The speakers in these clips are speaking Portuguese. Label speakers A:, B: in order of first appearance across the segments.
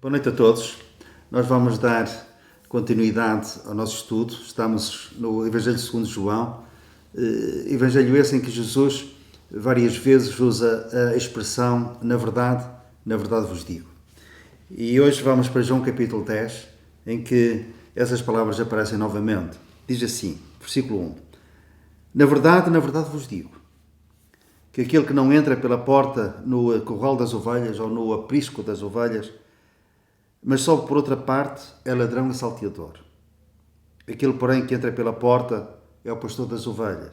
A: Boa noite a todos. Nós vamos dar continuidade ao nosso estudo. Estamos no Evangelho segundo João. Evangelho esse em que Jesus várias vezes usa a expressão na verdade vos digo. E hoje vamos para João capítulo 10, em que essas palavras aparecem novamente. Diz assim, versículo 1. Na verdade vos digo, que aquele que não entra pela porta no corral das ovelhas ou no aprisco das ovelhas, mas só por outra parte é ladrão e salteador. Aquele, porém, que entra pela porta é o pastor das ovelhas.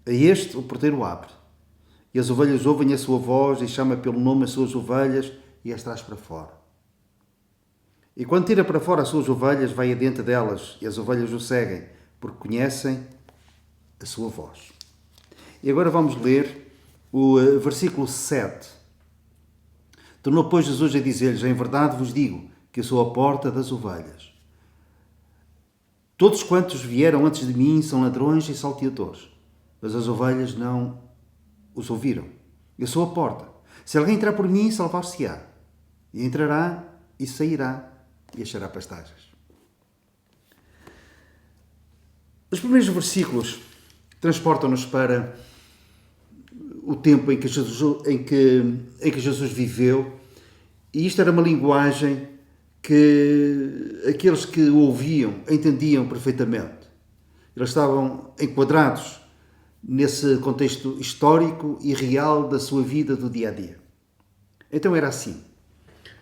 A: A este o porteiro abre, e as ovelhas ouvem a sua voz e chama pelo nome as suas ovelhas e as traz para fora. E quando tira para fora as suas ovelhas, vai adiante delas, e as ovelhas o seguem, porque conhecem a sua voz. E agora vamos ler o versículo 7. Tornou, pois, Jesus a dizer-lhes: em verdade vos digo que eu sou a porta das ovelhas. Todos quantos vieram antes de mim são ladrões e salteadores, mas as ovelhas não os ouviram. Eu sou a porta. Se alguém entrar por mim, salvar-se-á. E entrará e sairá e achará pastagens. Os primeiros versículos transportam-nos para o tempo em que Jesus viveu, e isto era uma linguagem que aqueles que o ouviam entendiam perfeitamente. Eles estavam enquadrados nesse contexto histórico e real da sua vida do dia a dia. Então era assim.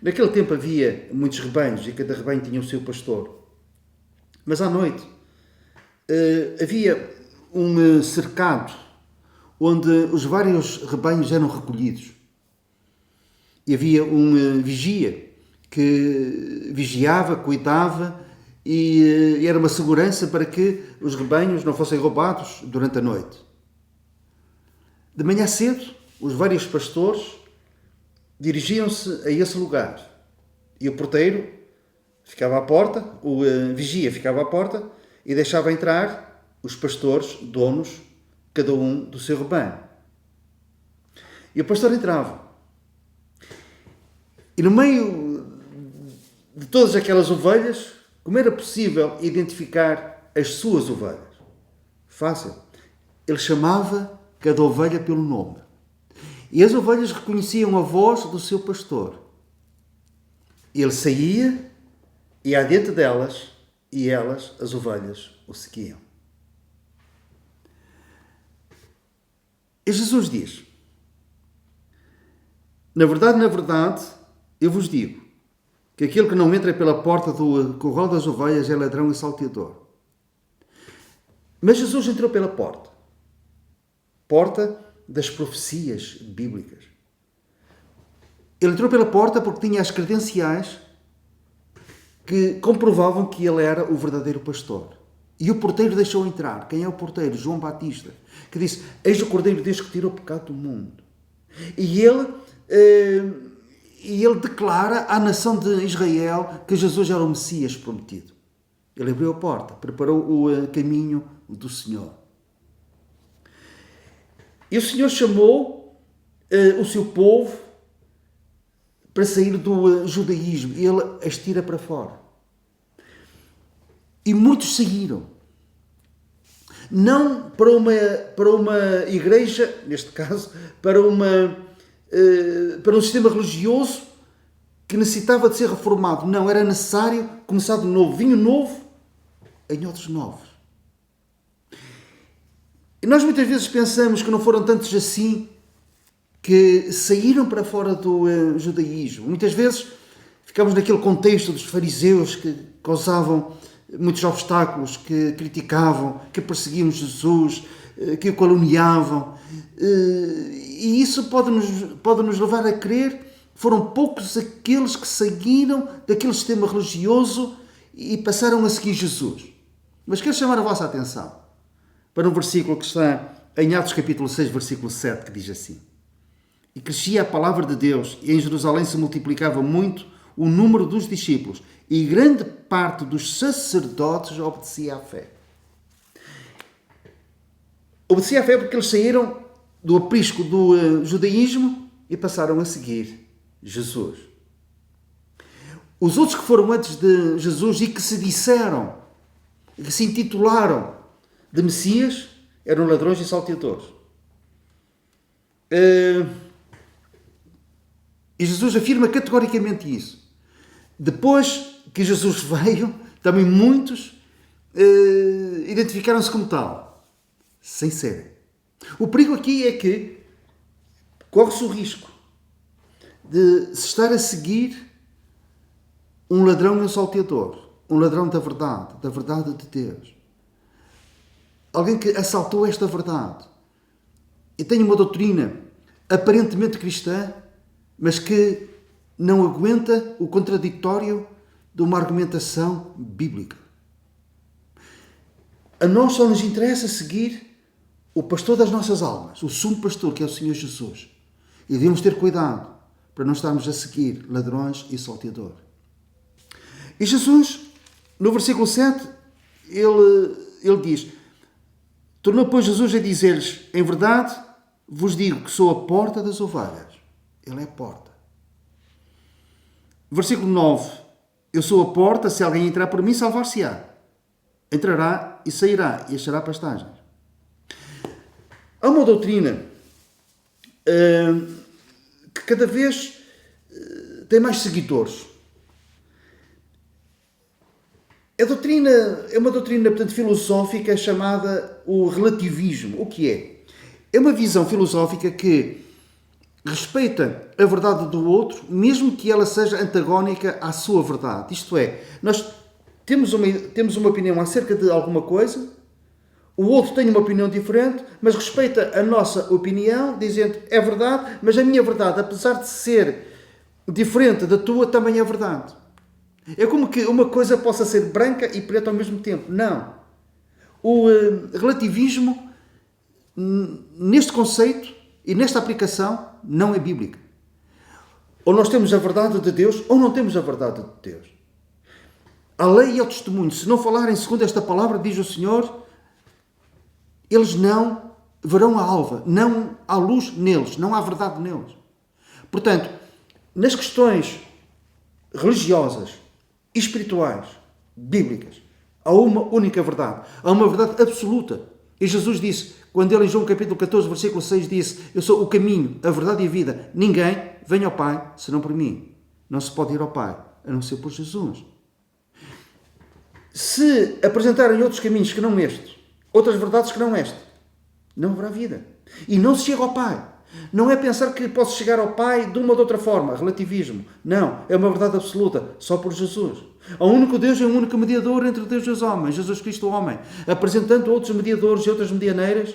A: Naquele tempo havia muitos rebanhos e cada rebanho tinha o seu pastor. Mas à noite havia um cercado onde os vários rebanhos eram recolhidos. E havia um vigia que vigiava, cuidava e era uma segurança para que os rebanhos não fossem roubados durante a noite. De manhã cedo, os vários pastores dirigiam-se a esse lugar e o porteiro ficava à porta, o vigia ficava à porta e deixava entrar os pastores, donos, cada um do seu rebanho. E o pastor entrava. E no meio de todas aquelas ovelhas, como era possível identificar as suas ovelhas? Fácil. Ele chamava cada ovelha pelo nome. E as ovelhas reconheciam a voz do seu pastor. Ele saía, ia adiante delas, e elas, as ovelhas, o seguiam. E Jesus diz: na verdade, eu vos digo que aquele que não entra pela porta do corral das ovelhas é ladrão e salteador. Mas Jesus entrou pela porta. Porta das profecias bíblicas. Ele entrou pela porta porque tinha as credenciais que comprovavam que ele era o verdadeiro pastor. E o porteiro deixou entrar. Quem é o porteiro? João Batista, que disse: eis o Cordeiro de Deus que tira o pecado do mundo. E ele declara à nação de Israel que Jesus era o Messias prometido. Ele abriu a porta, preparou o caminho do Senhor. E o Senhor chamou o seu povo para sair do judaísmo. E ele as tira para fora. E muitos saíram. Não para uma igreja, neste caso, para um sistema religioso que necessitava de ser reformado. Não, era necessário começar de novo. Vinho novo em outros novos. E nós muitas vezes pensamos que não foram tantos assim que saíram para fora do judaísmo. Muitas vezes ficamos naquele contexto dos fariseus que causavam muitos obstáculos, que criticavam, que perseguiam Jesus, que o caluniavam. E isso pode nos levar a crer que foram poucos aqueles que saíram daquele sistema religioso e passaram a seguir Jesus. Mas quero chamar a vossa atenção para um versículo que está em Atos capítulo 6, versículo 7, que diz assim: e crescia a palavra de Deus, e em Jerusalém se multiplicava muito o número dos discípulos, e grande parte dos sacerdotes obedecia à fé. Obedecia à fé porque eles saíram do aprisco do judaísmo e passaram a seguir Jesus. Os outros que foram antes de Jesus e que se disseram, que se intitularam de Messias, eram ladrões e salteadores. E Jesus afirma categoricamente isso. Depois que Jesus veio, também muitos identificaram-se como tal, sem serem. O perigo aqui é que corre-se o risco de se estar a seguir um ladrão e um salteador, um ladrão da verdade de Deus. Alguém que assaltou esta verdade e tem uma doutrina aparentemente cristã, mas que não aguenta o contraditório de uma argumentação bíblica. A nós só nos interessa seguir o pastor das nossas almas, o sumo pastor, que é o Senhor Jesus. E devemos ter cuidado para não estarmos a seguir ladrões e salteadores. E Jesus, no versículo 7, ele diz: tornou, pois, Jesus a dizer-lhes: em verdade vos digo que sou a porta das ovelhas. Ele é a porta. Versículo 9: eu sou a porta, se alguém entrar por mim, salvar-se-á. Entrará e sairá e achará pastagens. Há uma doutrina que cada vez tem mais seguidores. É uma doutrina, portanto, filosófica chamada o relativismo. O que é? É uma visão filosófica que respeita a verdade do outro, mesmo que ela seja antagónica à sua verdade. Isto é, nós temos uma opinião acerca de alguma coisa, o outro tem uma opinião diferente, mas respeita a nossa opinião, dizendo é verdade, mas a minha verdade, apesar de ser diferente da tua, também é verdade. É como que uma coisa possa ser branca e preta ao mesmo tempo. Não. O relativismo, neste conceito e nesta aplicação, não é bíblica. Ou nós temos a verdade de Deus, ou não temos a verdade de Deus. A lei e o testemunho, se não falarem segundo esta palavra, diz o Senhor, eles não verão a alva, não há luz neles, não há verdade neles. Portanto, nas questões religiosas, espirituais, bíblicas, há uma única verdade. Há uma verdade absoluta. E Jesus disse, quando ele em João capítulo 14, versículo 6 disse, eu sou o caminho, a verdade e a vida. Ninguém vem ao Pai senão por mim. Não se pode ir ao Pai a não ser por Jesus. Se apresentarem outros caminhos que não este, outras verdades que não este, não haverá vida. E não se chega ao Pai. Não é pensar que posso chegar ao Pai de uma ou de outra forma, relativismo. Não, é uma verdade absoluta, só por Jesus. O único Deus é o único mediador entre Deus e os homens, Jesus Cristo o homem. Apresentando outros mediadores e outras medianeiras,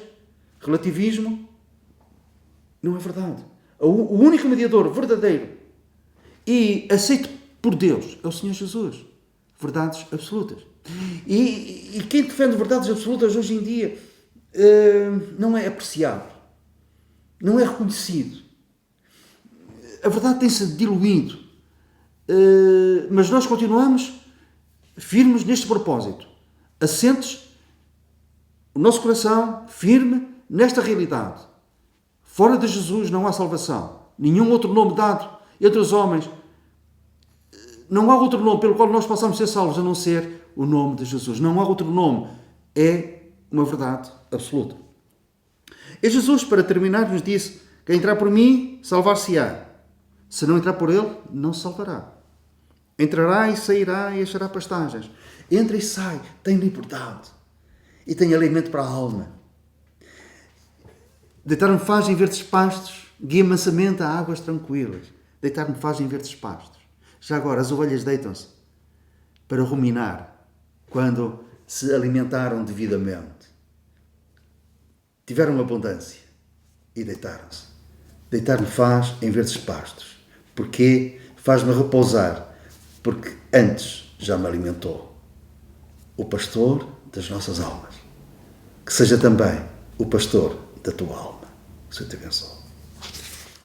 A: relativismo, não é verdade. O único mediador verdadeiro e aceito por Deus é o Senhor Jesus. Verdades absolutas. E quem defende verdades absolutas hoje em dia não é apreciado. Não é reconhecido. A verdade tem-se diluído. Mas nós continuamos firmes neste propósito. Assentes o nosso coração firme nesta realidade. Fora de Jesus não há salvação. Nenhum outro nome dado entre os homens. Não há outro nome pelo qual nós possamos ser salvos a não ser o nome de Jesus. Não há outro nome. É uma verdade absoluta. E Jesus, para terminar, nos disse: quem entrar por mim, salvar-se-á. Se não entrar por ele, não se salvará. Entrará e sairá e achará pastagens. Entra e sai, tem liberdade. E tem alimento para a alma. Deitar-me faz em verdes pastos, guia mansamente a águas tranquilas. Deitar-me faz em verdes pastos. Já agora, as ovelhas deitam-se para ruminar quando se alimentaram devidamente. Tiveram abundância e deitaram-se. Deitar-me faz em verdes pastos. Porquê? Faz-me repousar. Porque antes já me alimentou. O pastor das nossas almas. Que seja também o pastor da tua alma. Que o Senhor te abençoe.